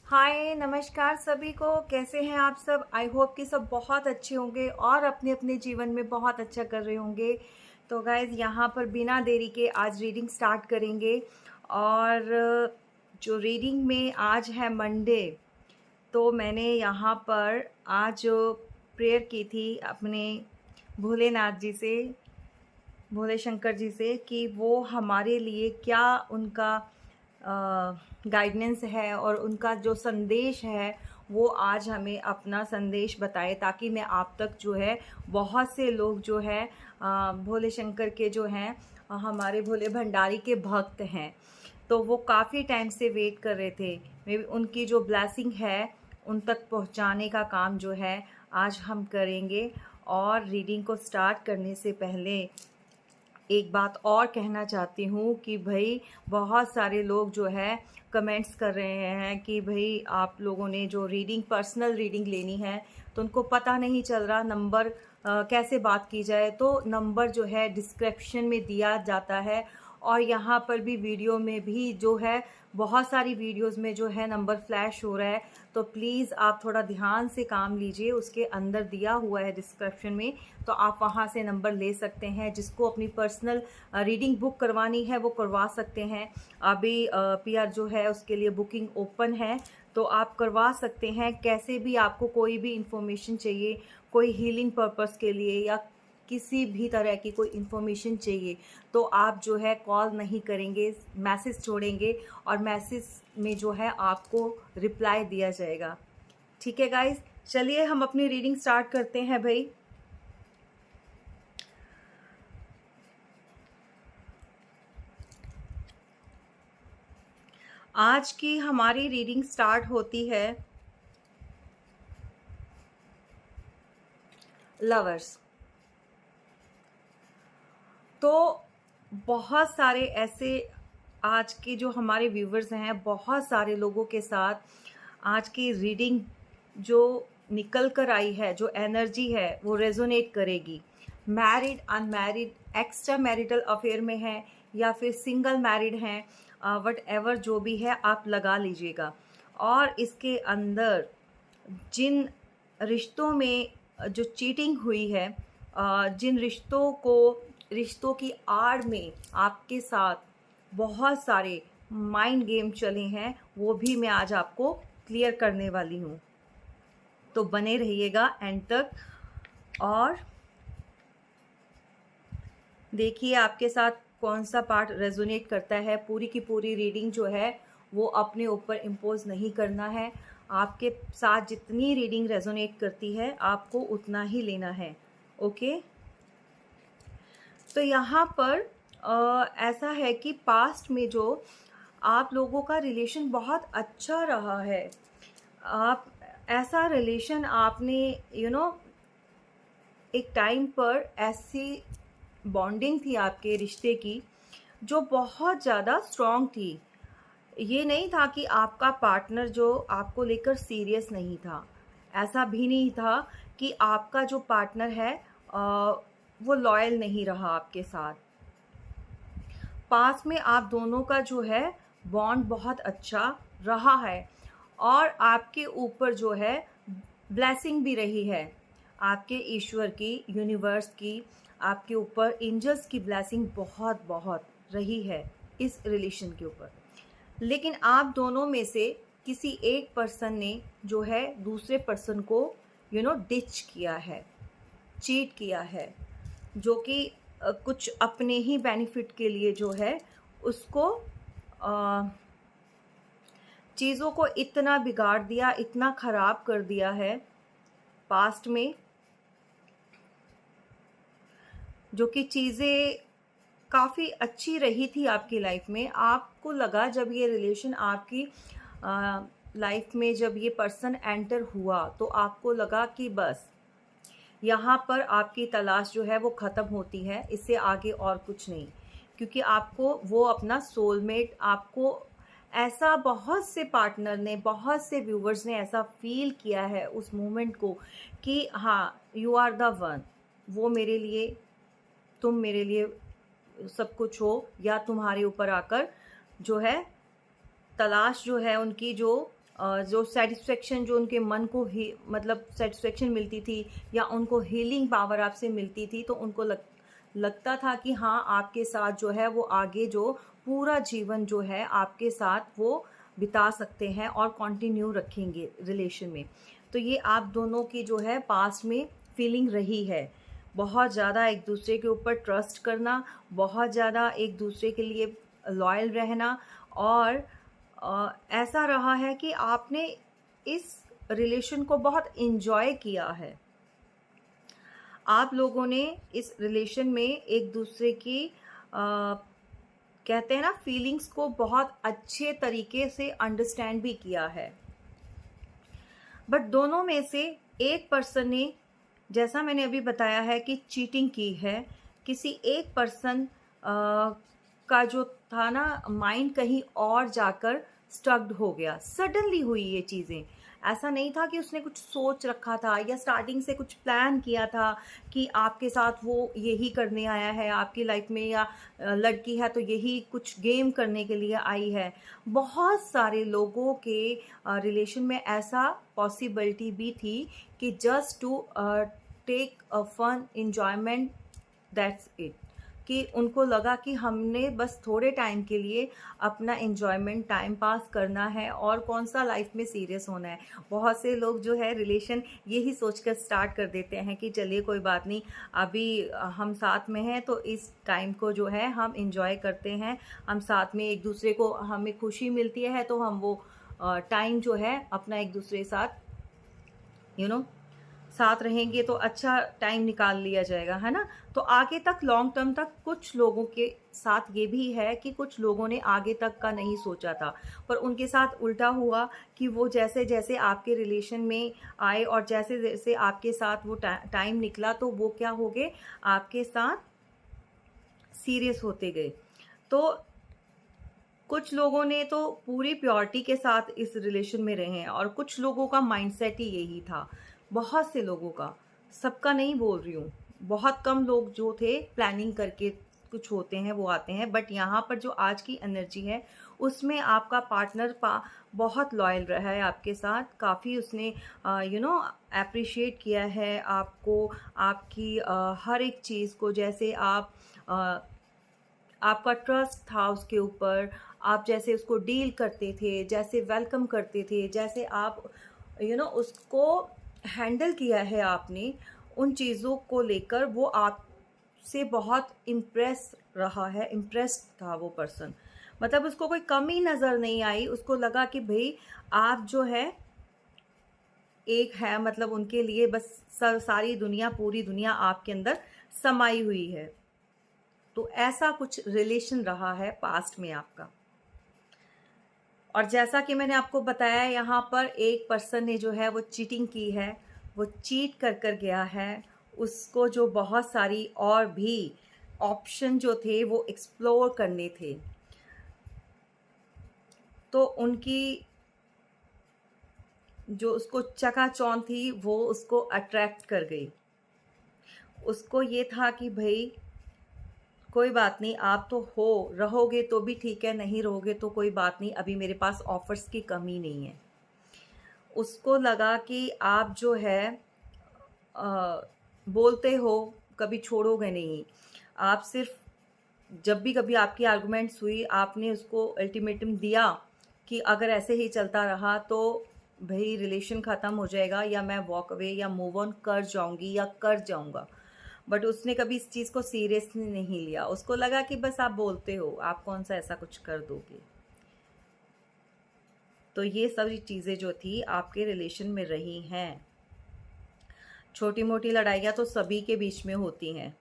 हाय नमस्कार सभी को। कैसे हैं आप सब? आई होप कि सब बहुत अच्छे होंगे और अपने अपने जीवन में बहुत अच्छा कर रहे होंगे। तो गाइज़ यहाँ पर बिना देरी के आज रीडिंग स्टार्ट करेंगे। और जो रीडिंग में आज है मंडे, तो मैंने यहाँ पर आज प्रेयर की थी अपने भोलेनाथ जी से, भोले शंकर जी से, कि वो हमारे लिए क्या उनका गाइडेंस है और उनका जो संदेश है वो आज हमें अपना संदेश बताए, ताकि मैं आप तक जो है बहुत से लोग जो है भोले शंकर के जो हैं हमारे भोले भंडारी के भक्त हैं, तो वो काफ़ी टाइम से वेट कर रहे थे। मे बी उनकी जो ब्लेसिंग है उन तक पहुंचाने का काम जो है आज हम करेंगे। और रीडिंग को स्टार्ट करने से पहले एक बात और कहना चाहती हूँ कि भाई बहुत सारे लोग जो है कमेंट्स कर रहे हैं कि भाई आप लोगों ने जो रीडिंग, पर्सनल रीडिंग लेनी है तो उनको पता नहीं चल रहा नंबर कैसे बात की जाए। तो नंबर जो है डिस्क्रिप्शन में दिया जाता है और यहाँ पर भी वीडियो में भी जो है बहुत सारी वीडियोस में जो है नंबर फ्लैश हो रहा है। तो प्लीज़ आप थोड़ा ध्यान से काम लीजिए, उसके अंदर दिया हुआ है डिस्क्रिप्शन में, तो आप वहाँ से नंबर ले सकते हैं। जिसको अपनी पर्सनल रीडिंग बुक करवानी है वो करवा सकते हैं। अभी पीआर जो है उसके लिए बुकिंग ओपन है, तो आप करवा सकते हैं। कैसे भी आपको कोई भी इंफॉर्मेशन चाहिए, कोई हीलिंग पर्पस के लिए या किसी भी तरह की कोई इन्फॉर्मेशन चाहिए, तो आप जो है कॉल नहीं करेंगे, मैसेज छोड़ेंगे और मैसेज में जो है आपको रिप्लाई दिया जाएगा। ठीक है गाइस, चलिए हम अपनी रीडिंग स्टार्ट करते हैं भाई। आज की हमारी रीडिंग स्टार्ट होती है लवर्स। तो बहुत सारे ऐसे आज के जो हमारे व्यूवर्स हैं, बहुत सारे लोगों के साथ आज की रीडिंग जो निकल कर आई है, जो एनर्जी है वो रेजोनेट करेगी। Married, unmarried, extra marital affair में है या फिर सिंगल मैरिड हैं, वट एवर जो भी है आप लगा लीजिएगा। और इसके अंदर जिन रिश्तों में जो चीटिंग हुई है, जिन रिश्तों की आड़ में आपके साथ बहुत सारे माइंड गेम चले हैं, वो भी मैं आज आपको क्लियर करने वाली हूँ। तो बने रहिएगा एंड तक और देखिए आपके साथ कौन सा पार्ट रेजोनेट करता है। पूरी की पूरी रीडिंग जो है वो अपने ऊपर इम्पोज नहीं करना है। आपके साथ जितनी रीडिंग रेजोनेट करती है आपको उतना ही लेना है। ओके, तो यहाँ पर ऐसा है कि पास्ट में जो आप लोगों का रिलेशन बहुत अच्छा रहा है, आप ऐसा रिलेशन आपने एक टाइम पर ऐसी बॉन्डिंग थी आपके रिश्ते की जो बहुत ज़्यादा स्ट्रॉन्ग थी। ये नहीं था कि आपका पार्टनर जो आपको लेकर सीरियस नहीं था, ऐसा भी नहीं था कि आपका जो पार्टनर है वो लॉयल नहीं रहा आपके साथ। पास में आप दोनों का जो है बॉन्ड बहुत अच्छा रहा है और आपके ऊपर जो है ब्लेसिंग भी रही है। आपके ईश्वर की, यूनिवर्स की, आपके ऊपर एंजल्स की ब्लेसिंग बहुत बहुत रही है इस रिलेशन के ऊपर। लेकिन आप दोनों में से किसी एक पर्सन ने जो है दूसरे पर्सन को डिच किया है, चीट किया है, जो कि कुछ अपने ही बेनिफिट के लिए जो है उसको चीज़ों को इतना बिगाड़ दिया, इतना ख़राब कर दिया है पास्ट में, जो कि चीज़ें काफ़ी अच्छी रही थी आपकी लाइफ में। आपको लगा जब ये रिलेशन आपकी लाइफ में, जब ये पर्सन एंटर हुआ, तो आपको लगा कि बस यहाँ पर आपकी तलाश जो है वो ख़त्म होती है, इससे आगे और कुछ नहीं। क्योंकि आपको वो अपना सोलमेट, आपको ऐसा बहुत से पार्टनर ने, बहुत से व्यूवर्स ने ऐसा फील किया है उस मोमेंट को कि हाँ, यू आर द वन, वो मेरे लिए, तुम मेरे लिए सब कुछ हो। या तुम्हारे ऊपर आकर जो है तलाश जो है उनकी जो जो सेटिस्फेक्शन जो उनके मन को ही मतलब सेटिस्फेक्शन मिलती थी या उनको हीलिंग पावर आपसे मिलती थी, तो उनको लगता था कि हाँ आपके साथ जो है वो आगे जो पूरा जीवन जो है आपके साथ वो बिता सकते हैं और कंटिन्यू रखेंगे रिलेशन में। तो ये आप दोनों की जो है पास्ट में फीलिंग रही है, बहुत ज़्यादा एक दूसरे के ऊपर ट्रस्ट करना, बहुत ज़्यादा एक दूसरे के लिए लॉयल रहना, और ऐसा रहा है कि आपने इस रिलेशन को बहुत इन्जॉय किया है। आप लोगों ने इस रिलेशन में एक दूसरे की कहते हैं ना फीलिंग्स को बहुत अच्छे तरीके से अंडरस्टैंड भी किया है। बट दोनों में से एक पर्सन ने, जैसा मैंने अभी बताया है कि चीटिंग की है, किसी एक पर्सन का जो था ना माइंड कहीं और जाकर स्टक्ड हो गया। सडनली हुई ये चीज़ें, ऐसा नहीं था कि उसने कुछ सोच रखा था या स्टार्टिंग से कुछ प्लान किया था कि आपके साथ वो यही करने आया है आपकी लाइफ में, या लड़की है तो यही कुछ गेम करने के लिए आई है। बहुत सारे लोगों के रिलेशन में ऐसा पॉसिबिलिटी भी थी कि just to take a fun enjoyment, that's it, कि उनको लगा कि हमने बस थोड़े टाइम के लिए अपना एंजॉयमेंट टाइम पास करना है और कौन सा लाइफ में सीरियस होना है। बहुत से लोग जो है रिलेशन यही सोचकर स्टार्ट कर देते हैं कि चलिए कोई बात नहीं, अभी हम साथ में हैं तो इस टाइम को जो है हम एंजॉय करते हैं, हम साथ में एक दूसरे को, हमें खुशी मिलती है तो हम वो टाइम जो है अपना एक दूसरे साथ साथ रहेंगे तो अच्छा टाइम निकाल लिया जाएगा, है ना। तो आगे तक लॉन्ग टर्म तक कुछ लोगों के साथ ये भी है कि कुछ लोगों ने आगे तक का नहीं सोचा था, पर उनके साथ उल्टा हुआ कि वो जैसे जैसे आपके रिलेशन में आए और जैसे जैसे आपके साथ वो टाइम निकला तो वो क्या हो गए, आपके साथ सीरियस होते गए। तो कुछ लोगों ने तो पूरी प्योरिटी के साथ इस रिलेशन में रहे हैं और कुछ लोगों का माइंडसेट ही यही था, बहुत से लोगों का, सबका नहीं बोल रही हूँ, बहुत कम लोग जो थे प्लानिंग करके कुछ होते हैं वो आते हैं। बट यहाँ पर जो आज की एनर्जी है उसमें आपका पार्टनर बहुत लॉयल रहा है आपके साथ, काफ़ी उसने अप्रिशिएट किया है आपको, आपकी हर एक चीज़ को, जैसे आपका ट्रस्ट था उसके ऊपर, आप जैसे उसको डील करते थे, जैसे वेलकम करते थे, जैसे आप उसको हैंडल किया है आपने, उन चीज़ों को लेकर वो आपसे बहुत इम्प्रेस रहा है, इम्प्रेस्ड था वो पर्सन। मतलब उसको कोई कमी नज़र नहीं आई, उसको लगा कि भाई आप जो है एक है, मतलब उनके लिए बस सारी दुनिया, पूरी दुनिया आपके अंदर समाई हुई है। तो ऐसा कुछ रिलेशन रहा है पास्ट में आपका। और जैसा कि मैंने आपको बताया, यहाँ पर एक पर्सन ने जो है वो चीटिंग की है, वो चीट कर कर गया है, उसको जो बहुत सारी और भी ऑप्शन जो थे वो एक्सप्लोर करने थे, तो उनकी जो उसको चकाचौंध थी वो उसको अट्रैक्ट कर गई। उसको ये था कि भाई कोई बात नहीं, आप तो रहोगे तो भी ठीक है, नहीं रहोगे तो कोई बात नहीं, अभी मेरे पास ऑफर्स की कमी नहीं है। उसको लगा कि आप जो है बोलते हो कभी छोड़ोगे नहीं, आप सिर्फ जब भी कभी आपकी आर्गुमेंट्स हुई आपने उसको अल्टीमेटम दिया कि अगर ऐसे ही चलता रहा तो भाई रिलेशन ख़त्म हो जाएगा, या मैं वॉक अवे या मूव ऑन कर जाऊंगी या कर जाऊंगा। बट उसने कभी इस चीज़ को सीरियसली नहीं लिया, उसको लगा कि बस आप बोलते हो, आप कौन सा ऐसा कुछ कर दोगे। तो ये सारी चीज़ें जो थी आपके रिलेशन में रही हैं। छोटी मोटी लड़ाइयाँ तो सभी के बीच में होती हैं,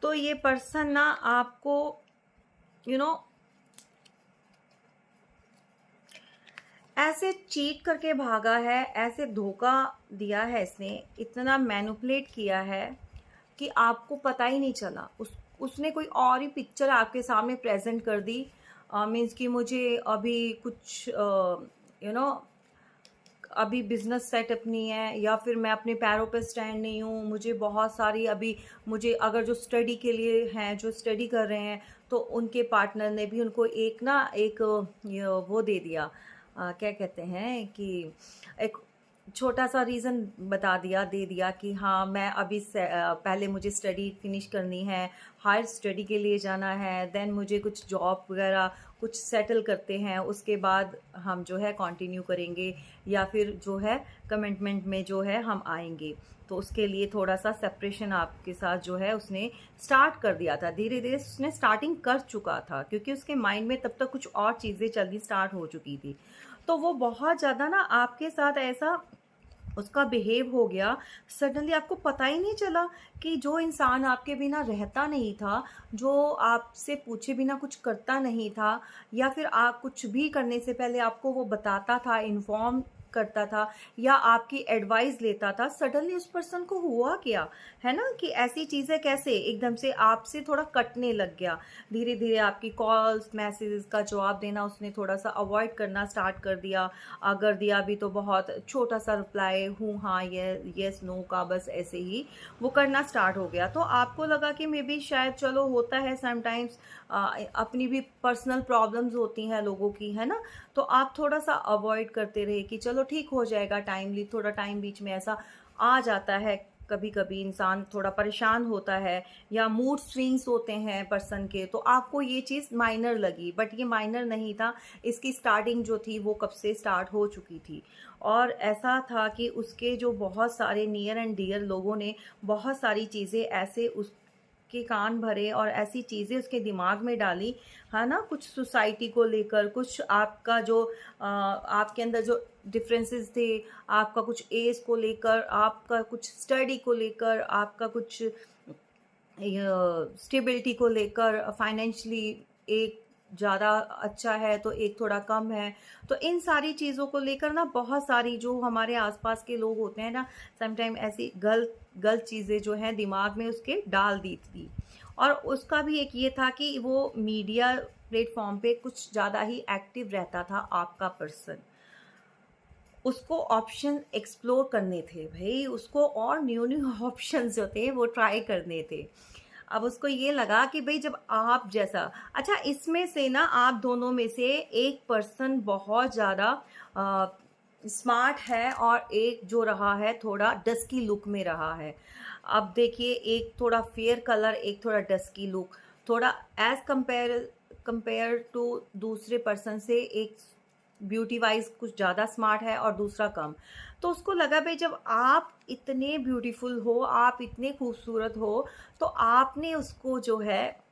तो ये पर्सन ना आपको ऐसे चीट करके भागा है, ऐसे धोखा दिया है, इसने इतना मैनिपुलेट किया है कि आपको पता ही नहीं चला। उसने कोई और ही पिक्चर आपके सामने प्रेजेंट कर दी, मीन्स कि मुझे अभी कुछ अभी बिज़नेस सेटअप नहीं है, या फिर मैं अपने पैरों पे स्टैंड नहीं हूँ, मुझे बहुत सारी अभी, मुझे अगर जो स्टडी के लिए हैं, जो स्टडी कर रहे हैं, तो उनके पार्टनर ने भी उनको एक वो दे दिया, क्या कहते हैं कि एक छोटा सा रीज़न दे दिया कि हाँ मैं अभी पहले मुझे स्टडी फिनिश करनी है, हायर स्टडी के लिए जाना है, देन मुझे कुछ जॉब वगैरह कुछ सेटल करते हैं, उसके बाद हम जो है कंटिन्यू करेंगे, या फिर जो है कमिटमेंट में जो है हम आएंगे। तो उसके लिए थोड़ा सा सेपरेशन आपके साथ जो है उसने स्टार्ट कर दिया था, धीरे धीरे उसने स्टार्टिंग कर चुका था, क्योंकि उसके माइंड में तब तक कुछ और चीज़ें चलनी स्टार्ट हो चुकी थी। तो वो बहुत ज़्यादा ना आपके साथ ऐसा उसका बिहेव हो गया, सडनली आपको पता ही नहीं चला कि जो इंसान आपके बिना रहता नहीं था, जो आपसे पूछे बिना कुछ करता नहीं था, या फिर आप कुछ भी करने से पहले आपको वो बताता था, इन्फॉर्म करता था, या आपकी एडवाइस लेता था, सडनली उस पर्सन को हुआ क्या, है ना, कि ऐसी चीज़ें कैसे एकदम से आपसे थोड़ा कटने लग गया। धीरे धीरे आपकी कॉल्स मैसेजेस का जवाब देना उसने थोड़ा सा अवॉइड करना स्टार्ट कर दिया, अगर दिया भी तो बहुत छोटा सा रिप्लाई, हूँ हाँ ये यस नो का, बस ऐसे ही वो करना स्टार्ट हो गया। तो आपको लगा कि मे बी शायद चलो होता है समटाइम्स, अपनी भी पर्सनल प्रॉब्लम्स होती हैं लोगों की, है ना, तो आप थोड़ा सा अवॉइड करते रहे कि चलो ठीक हो जाएगा, टाइमली थोड़ा टाइम बीच में ऐसा आ जाता है, कभी कभी इंसान थोड़ा परेशान होता है, या मूड स्विंग्स होते हैं पर्सन के, तो आपको ये चीज़ माइनर लगी, बट ये माइनर नहीं था, इसकी स्टार्टिंग जो थी वो कब से स्टार्ट हो चुकी थी। और ऐसा था कि उसके जो बहुत सारे नियर एंड डियर लोगों ने बहुत सारी चीज़ें ऐसे उसके कान भरे और ऐसी चीज़ें उसके दिमाग में डाली, है ना, कुछ सोसाइटी को लेकर, कुछ आपका जो आपके अंदर जो डिफरेंसेस थे, आपका कुछ एज को लेकर, आपका कुछ स्टडी को लेकर, आपका कुछ स्टेबिलिटी को लेकर, फाइनेंशियली एक ज़्यादा अच्छा है तो एक थोड़ा कम है, तो इन सारी चीज़ों को लेकर ना बहुत सारी जो हमारे आसपास के लोग होते हैं ना, समटाइम ऐसी गलत गलत चीज़ें जो हैं दिमाग में उसके डाल दी थी। और उसका भी एक ये था कि वो मीडिया प्लेटफॉर्म पे कुछ ज़्यादा ही एक्टिव रहता था आपका पर्सन, उसको ऑप्शन एक्सप्लोर करने थे भाई, उसको और न्यू न्यू ऑप्शंस जो थे वो ट्राई करने थे। अब उसको ये लगा कि भाई जब आप जैसा, अच्छा इसमें से ना आप दोनों में से एक पर्सन बहुत ज़्यादा स्मार्ट है, और एक जो रहा है थोड़ा डस्की लुक में रहा है। अब देखिए, एक थोड़ा फेयर कलर, एक थोड़ा डस्की लुक, थोड़ा एज कंपेयर टू दूसरे पर्सन से एक ब्यूटी वाइज कुछ ज़्यादा स्मार्ट है और दूसरा कम। तो उसको लगा भाई जब आप इतने ब्यूटीफुल हो, आप इतने खूबसूरत हो, तो आपने उसको जो है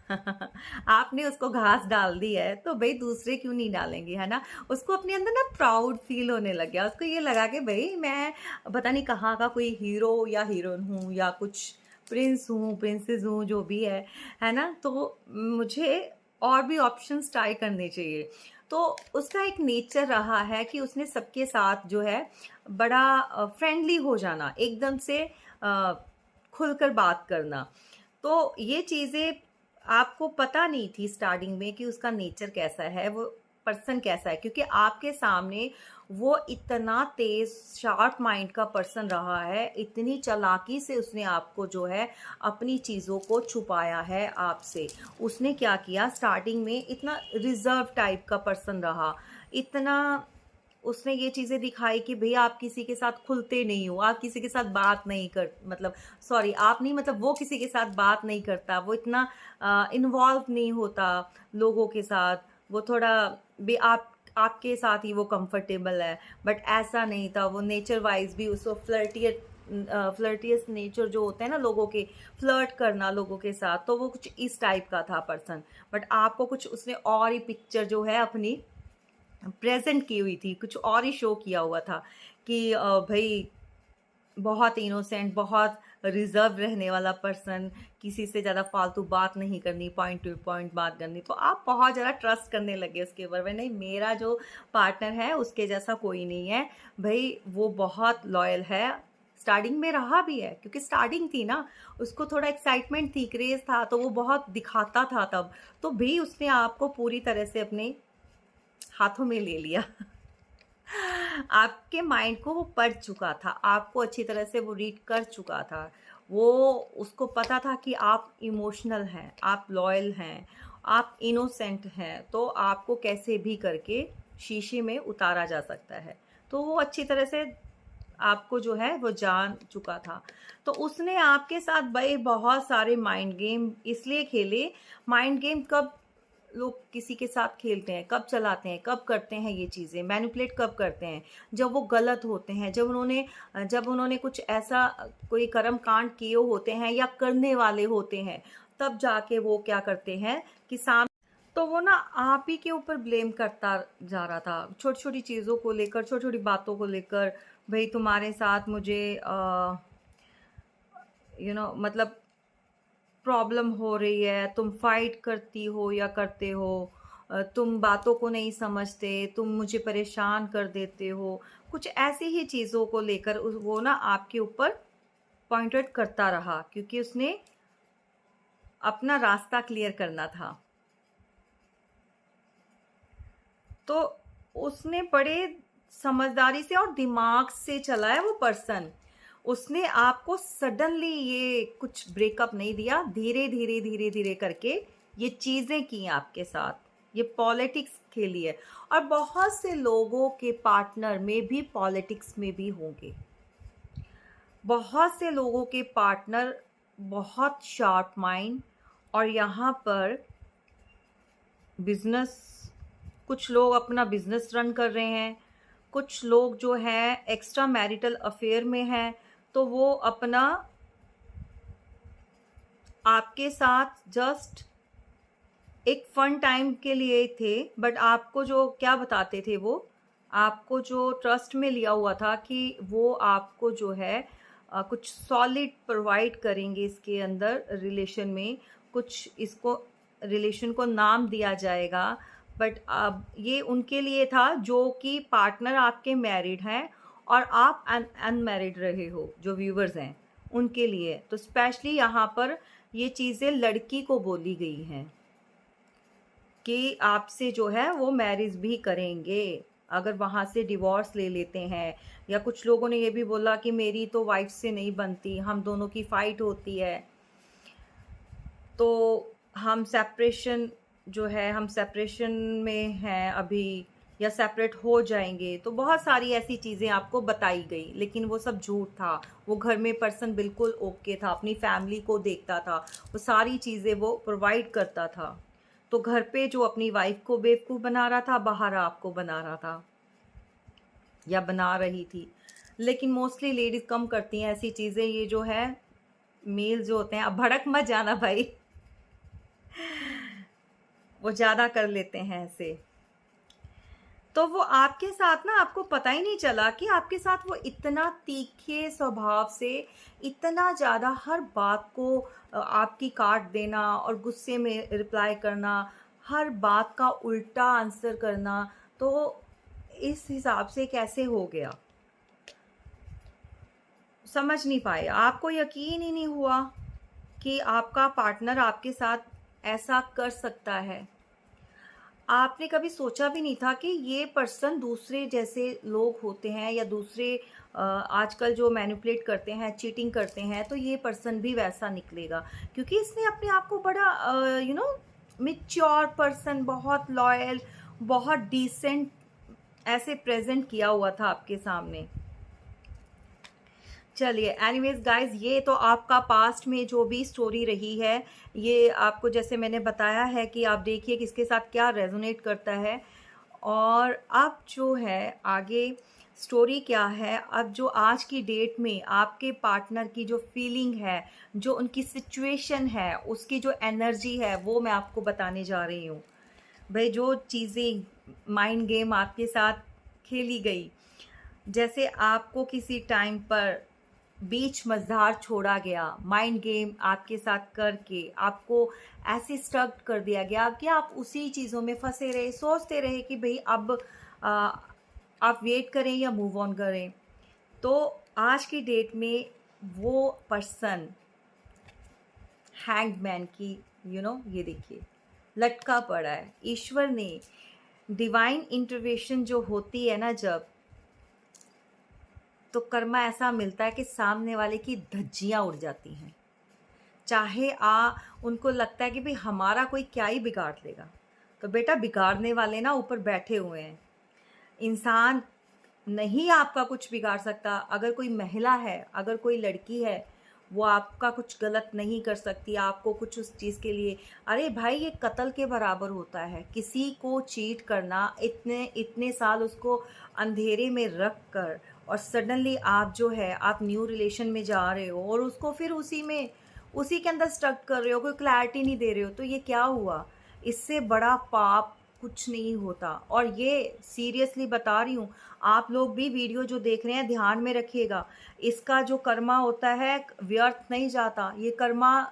आपने उसको घास डाल दी है, तो भाई दूसरे क्यों नहीं डालेंगे, है ना। उसको अपने अंदर ना प्राउड फील होने लग गया, उसको ये लगा कि भाई मैं पता नहीं कहाँ का कोई हीरो या हीरोइन हूँ, या कुछ प्रिंस हूँ, प्रिंसेस हूँ, जो भी है ना, तो मुझे और भी ऑप्शंस ट्राई करने चाहिए। तो उसका एक नेचर रहा है कि उसने सबके साथ जो है बड़ा फ्रेंडली हो जाना, एकदम से खुलकर बात करना। तो ये चीज़ें आपको पता नहीं थी स्टार्टिंग में कि उसका नेचर कैसा है, वो पर्सन कैसा है, क्योंकि आपके सामने वो इतना तेज शार्प माइंड का पर्सन रहा है, इतनी चालाकी से उसने आपको जो है अपनी चीज़ों को छुपाया है आपसे। उसने क्या किया, स्टार्टिंग में इतना रिजर्व टाइप का पर्सन रहा, इतना उसने ये चीज़ें दिखाई कि भैया आप किसी के साथ खुलते नहीं हो, आप किसी के साथ बात नहीं कर, मतलब सॉरी आप नहीं, मतलब वो किसी के साथ बात नहीं करता, वो इतना इन्वॉल्व नहीं होता लोगों के साथ, वो थोड़ा भी आपके साथ ही वो कंफर्टेबल है। बट ऐसा नहीं था, वो नेचर वाइज भी उसको फ्लर्टियस नेचर जो होते हैं ना लोगों के, फ्लर्ट करना लोगों के साथ, तो वो कुछ इस टाइप का था पर्सन। बट आपको कुछ उसने और ही पिक्चर जो है अपनी प्रेजेंट की हुई थी, कुछ और ही शो किया हुआ था कि भाई बहुत इनोसेंट, बहुत रिजर्व रहने वाला पर्सन, किसी से ज़्यादा फालतू बात नहीं करनी, पॉइंट टू पॉइंट बात करनी। तो आप बहुत ज़्यादा ट्रस्ट करने लगे उसके ऊपर, नहीं मेरा जो पार्टनर है उसके जैसा कोई नहीं है भाई, वो बहुत लॉयल है, स्टार्टिंग में रहा भी है, क्योंकि स्टार्टिंग थी ना, उसको थोड़ा एक्साइटमेंट थी, क्रेज था, तो वो बहुत दिखाता था तब, तो भी उसने आपको पूरी तरह से अपने हाथों में ले लिया। आपके माइंड को वो पढ़ चुका था, आपको अच्छी तरह से वो रीड कर चुका था। वो उसको पता था कि आप इमोशनल हैं, आप लॉयल हैं, आप इनोसेंट हैं, तो आपको कैसे भी करके शीशे में उतारा जा सकता है। तो वो अच्छी तरह से आपको जो है वो जान चुका था। तो उसने आपके साथ भाई बहुत सारे माइंड गेम इसलिए खेले। माइंड गेम कब लोग किसी के साथ खेलते हैं, कब चलाते हैं, कब करते हैं ये चीज़ें, मैनिपुलेट कब करते हैं, जब वो गलत होते हैं, जब उन्होंने कुछ ऐसा कोई कर्म कांड किए होते हैं या करने वाले होते हैं, तब जाके वो क्या करते हैं कि तो वो ना आप ही के ऊपर ब्लेम करता जा रहा था, छोटी छोटी चीज़ों को लेकर, छोटी छोटी बातों को लेकर। भाई तुम्हारे साथ मुझे मतलब प्रॉब्लम हो रही है, तुम फाइट करती हो या करते हो, तुम बातों को नहीं समझते, तुम मुझे परेशान कर देते हो, कुछ ऐसी ही चीज़ों को लेकर वो ना आपके ऊपर पॉइंट आउट करता रहा, क्योंकि उसने अपना रास्ता क्लियर करना था। तो उसने बड़े समझदारी से और दिमाग से चला है वो पर्सन। उसने आपको सडनली ये कुछ ब्रेकअप नहीं दिया, धीरे धीरे धीरे धीरे करके ये चीज़ें की आपके साथ, ये पॉलिटिक्स खेली है। और बहुत से लोगों के पार्टनर में भी पॉलिटिक्स में भी होंगे। बहुत से लोगों के पार्टनर बहुत शार्प माइंड, और यहाँ पर बिजनेस, कुछ लोग अपना बिजनेस रन कर रहे हैं, कुछ लोग जो है एक्स्ट्रा मैरिटल अफेयर में हैं, तो वो अपना आपके साथ जस्ट एक फन टाइम के लिए थे, बट आपको जो क्या बताते थे, वो आपको जो ट्रस्ट में लिया हुआ था कि वो आपको जो है कुछ सॉलिड प्रोवाइड करेंगे इसके अंदर रिलेशन में, कुछ इसको रिलेशन को नाम दिया जाएगा। बट अब ये उनके लिए था जो कि पार्टनर आपके मैरिड हैं और आप अनमैरिड रहे हो, जो व्यूवर्स हैं उनके लिए। तो स्पेशली यहाँ पर ये चीज़ें लड़की को बोली गई हैं कि आपसे जो है वो मैरिज भी करेंगे अगर वहाँ से डिवोर्स ले लेते हैं। या कुछ लोगों ने ये भी बोला कि मेरी तो वाइफ से नहीं बनती, हम दोनों की फाइट होती है, तो हम सेपरेशन में हैं अभी, या सेपरेट हो जाएंगे। तो बहुत सारी ऐसी चीज़ें आपको बताई गई, लेकिन वो सब झूठ था। वो घर में पर्सन बिल्कुल ओके था, अपनी फैमिली को देखता था, वो सारी चीज़ें वो प्रोवाइड करता था। तो घर पे जो अपनी वाइफ को बेवकूफ़ बना रहा था, बाहर आपको बना रहा था या बना रही थी। लेकिन मोस्टली लेडीज़ कम करती हैं ऐसी चीज़ें। ये जो है मेल जो होते हैं, अब भड़क मत जाना भाई, वो ज़्यादा कर लेते हैं ऐसे। तो वो आपके साथ ना, आपको पता ही नहीं चला कि आपके साथ वो इतना तीखे स्वभाव से, इतना ज़्यादा हर बात को आपकी काट देना और गुस्से में रिप्लाई करना, हर बात का उल्टा आंसर करना। तो इस हिसाब से कैसे हो गया, समझ नहीं पाए। आपको यकीन ही नहीं हुआ कि आपका पार्टनर आपके साथ ऐसा कर सकता है। आपने कभी सोचा भी नहीं था कि ये पर्सन दूसरे जैसे लोग होते हैं, या दूसरे आजकल जो मैनिपुलेट करते हैं, चीटिंग करते हैं, तो ये पर्सन भी वैसा निकलेगा। क्योंकि इसने अपने आप को बड़ा मैच्योर पर्सन, बहुत लॉयल, बहुत डिसेंट ऐसे प्रेजेंट किया हुआ था आपके सामने। चलिए एनीवेज गाइस, ये तो आपका पास्ट में जो भी स्टोरी रही है, ये आपको जैसे मैंने बताया है कि आप देखिए किसके साथ क्या रेजोनेट करता है। और अब जो है आगे स्टोरी क्या है, अब जो आज की डेट में आपके पार्टनर की जो फीलिंग है, जो उनकी सिचुएशन है, उसकी जो एनर्जी है, वो मैं आपको बताने जा रही हूँ। भाई जो चीज़ें माइंड गेम आपके साथ खेली गई, जैसे आपको किसी टाइम पर बीच मझधार छोड़ा गया, माइंड गेम आपके साथ करके आपको ऐसे स्टक कर दिया गया कि आप उसी चीज़ों में फंसे रहे, सोचते रहे कि भाई अब आप वेट करें या मूव ऑन करें। तो आज की डेट में वो पर्सन हैंगमैन की ये देखिए लटका पड़ा है। ईश्वर ने डिवाइन इंटरवेंशन जो होती है ना, जब तो कर्मा ऐसा मिलता है कि सामने वाले की धज्जियाँ उड़ जाती हैं। चाहे उनको लगता है कि भाई हमारा कोई क्या ही बिगाड़ लेगा, तो बेटा बिगाड़ने वाले ना ऊपर बैठे हुए हैं। इंसान नहीं आपका कुछ बिगाड़ सकता। अगर कोई महिला है, अगर कोई लड़की है, वो आपका कुछ गलत नहीं कर सकती, आपको कुछ उस चीज़ के लिए, अरे भाई ये कत्ल के बराबर होता है। किसी को चीट करना, इतने इतने साल उसको अंधेरे में रख कर, और सडनली आप जो है आप न्यू रिलेशन में जा रहे हो और उसको फिर उसी के अंदर स्टक कर रहे हो, कोई क्लैरिटी नहीं दे रहे हो, तो ये क्या हुआ? इससे बड़ा पाप कुछ नहीं होता। और ये सीरियसली बता रही हूँ, आप लोग भी वीडियो जो देख रहे हैं ध्यान में रखिएगा। इसका जो कर्मा होता है व्यर्थ नहीं जाता। ये कर्मा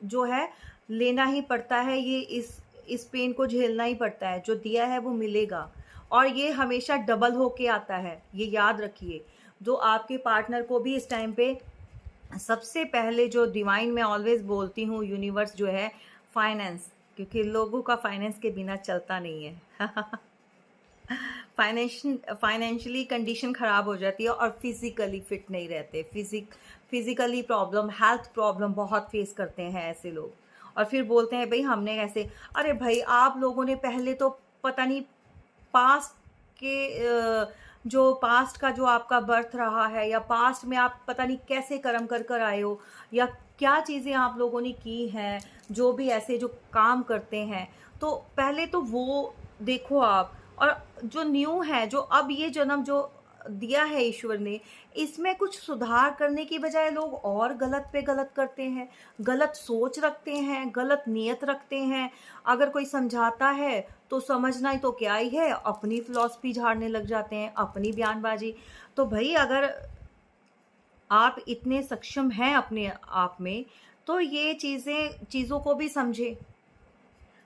जो है लेना ही पड़ता है, ये इस पेन को झेलना ही पड़ता है। जो दिया है वो मिलेगा, और ये हमेशा डबल होके आता है, ये याद रखिए। जो आपके पार्टनर को भी इस टाइम पे सबसे पहले जो डिवाइन मैं ऑलवेज बोलती हूँ, यूनिवर्स जो है फाइनेंस, क्योंकि लोगों का फाइनेंस के बिना चलता नहीं है। फाइनेंशियली कंडीशन ख़राब हो जाती है और फिज़िकली फिट नहीं रहते। फिज़िकली प्रॉब्लम, हेल्थ प्रॉब्लम बहुत फेस करते हैं ऐसे लोग, और फिर बोलते हैं भाई हमने कैसे। अरे भाई आप लोगों ने पहले तो पता नहीं पास्ट के जो पास्ट का जो आपका बर्थ रहा है, या पास्ट में आप पता नहीं कैसे कर्म कर कर आए हो, या क्या चीज़ें आप लोगों ने की हैं, जो भी ऐसे जो काम करते हैं, तो पहले तो वो देखो आप। और जो न्यू है, जो अब ये जन्म जो दिया है ईश्वर ने, इसमें कुछ सुधार करने की बजाय लोग और गलत पे गलत करते हैं, गलत सोच रखते हैं, गलत नीयत रखते हैं। अगर कोई समझाता है तो समझना ही तो क्या ही है, अपनी फिलॉसफी झाड़ने लग जाते हैं, अपनी बयानबाजी। तो भाई अगर आप इतने सक्षम हैं अपने आप में, तो ये चीज़ों को भी समझे।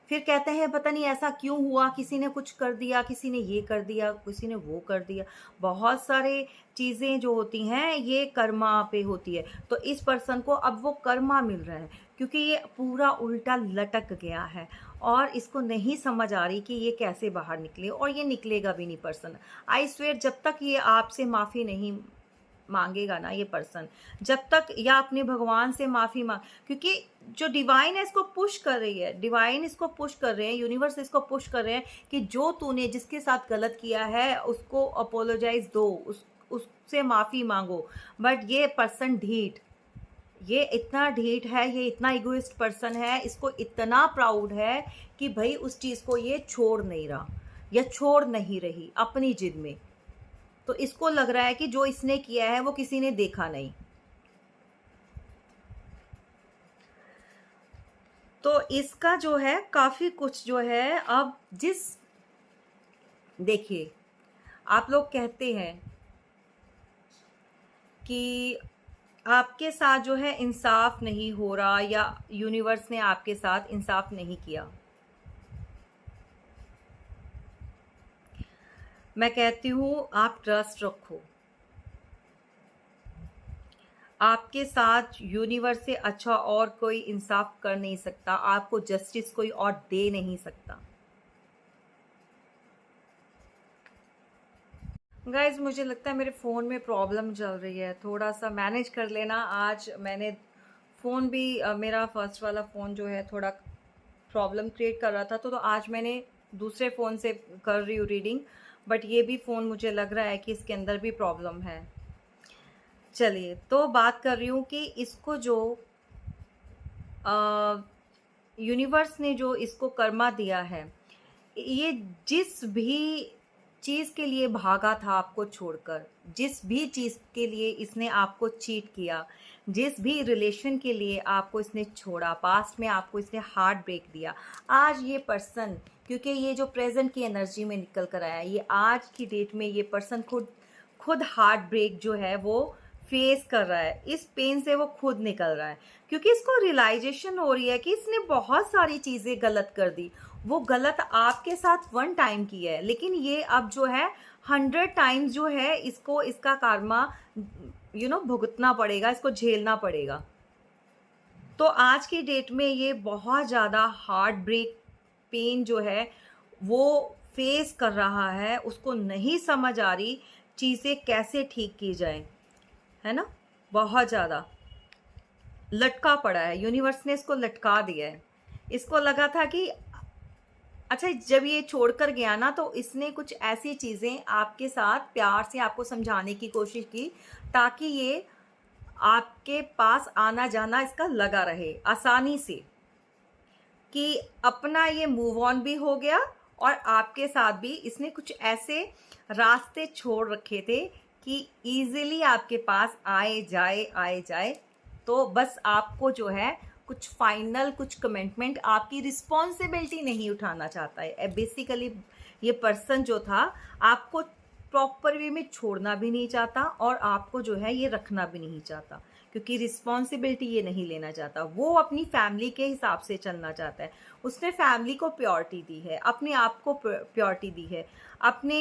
फिर कहते हैं पता नहीं ऐसा क्यों हुआ, किसी ने कुछ कर दिया, किसी ने ये कर दिया, किसी ने वो कर दिया। बहुत सारे चीज़ें जो होती हैं ये कर्मा पे होती है। तो इस पर्सन को अब वो कर्मा मिल रहा है, क्योंकि ये पूरा उल्टा लटक गया है और इसको नहीं समझ आ रही कि ये कैसे बाहर निकले, और ये निकलेगा भी नहीं पर्सन। आई स्वेयर, जब तक ये आपसे माफ़ी नहीं मांगेगा ना ये पर्सन, जब तक, या अपने भगवान से माफ़ी मांग, क्योंकि जो डिवाइन है इसको पुश कर रही है, डिवाइन इसको पुश कर रहे हैं, यूनिवर्स इसको पुश कर रहे हैं कि जो तूने जिसके साथ गलत किया है उसको अपोलोजाइज दो, उससे माफ़ी मांगो। बट ये पर्सन ढीठ, ये इतना ढीठ है, ये इतना इगोइस्ट पर्सन है, इसको इतना प्राउड है कि भाई उस चीज़ को ये छोड़ नहीं रहा या छोड़ नहीं रही अपनी जिद में। तो इसको लग रहा है कि जो इसने किया है वो किसी ने देखा नहीं। तो इसका जो है काफ़ी कुछ जो है, अब देखिए आप लोग कहते हैं कि आपके साथ जो है इंसाफ नहीं हो रहा, या यूनिवर्स ने आपके साथ इंसाफ नहीं किया। मैं कहती हूँ आप ट्रस्ट रखो, आपके साथ यूनिवर्स से अच्छा और कोई इंसाफ कर नहीं सकता, आपको जस्टिस कोई और दे नहीं सकता। गाइज मुझे लगता है मेरे फ़ोन में प्रॉब्लम चल रही है, थोड़ा सा मैनेज कर लेना। आज मैंने फ़ोन भी मेरा फर्स्ट वाला फ़ोन जो है थोड़ा प्रॉब्लम क्रिएट कर रहा था, तो आज मैंने दूसरे फ़ोन से कर रही हूँ रीडिंग, बट ये भी फ़ोन मुझे लग रहा है कि इसके अंदर भी प्रॉब्लम है। चलिए, तो बात कर रही हूँ कि इसको जो यूनिवर्स ने जो इसको कर्मा दिया है, ये जिस भी चीज़ के लिए भागा था आपको छोड़कर, जिस भी चीज़ के लिए इसने आपको चीट किया, जिस भी रिलेशन के लिए आपको इसने छोड़ा, पास्ट में आपको इसने हार्ट ब्रेक दिया, आज ये पर्सन, क्योंकि ये जो प्रेजेंट की एनर्जी में निकल कर आया, ये आज की डेट में ये पर्सन खुद हार्ट ब्रेक जो है वो फेस कर रहा है। इस पेन से वो खुद निकल रहा है, क्योंकि इसको रियलाइजेशन हो रही है कि इसने बहुत सारी चीज़ें गलत कर दी। वो गलत आपके साथ 1 टाइम की है, लेकिन ये अब जो है 100 टाइम्स जो है इसको इसका कर्मा भुगतना पड़ेगा, इसको झेलना पड़ेगा। तो आज की डेट में ये बहुत ज़्यादा हार्ट ब्रेक पेन जो है वो फेस कर रहा है, उसको नहीं समझ आ रही चीज़ें कैसे ठीक की जाए, है ना। बहुत ज़्यादा लटका पड़ा है, यूनिवर्स ने इसको लटका दिया है। इसको लगा था कि अच्छा, जब ये छोड़कर गया ना तो इसने कुछ ऐसी चीज़ें आपके साथ प्यार से आपको समझाने की कोशिश की ताकि ये आपके पास आना जाना इसका लगा रहे आसानी से, कि अपना ये मूव ऑन भी हो गया और आपके साथ भी इसने कुछ ऐसे रास्ते छोड़ रखे थे कि इजीली आपके पास आए जाए। तो बस आपको जो है कुछ फाइनल कुछ कमिटमेंट, आपकी रिस्पॉन्सिबिलिटी नहीं उठाना चाहता है बेसिकली। ये पर्सन जो था आपको प्रॉपर वे में छोड़ना भी नहीं चाहता और आपको जो है ये रखना भी नहीं चाहता, क्योंकि रिस्पॉन्सिबिलिटी ये नहीं लेना चाहता। वो अपनी फैमिली के हिसाब से चलना चाहता है। उसने फैमिली को प्योरिटी दी है, अपने आप को प्योरिटी दी है, अपने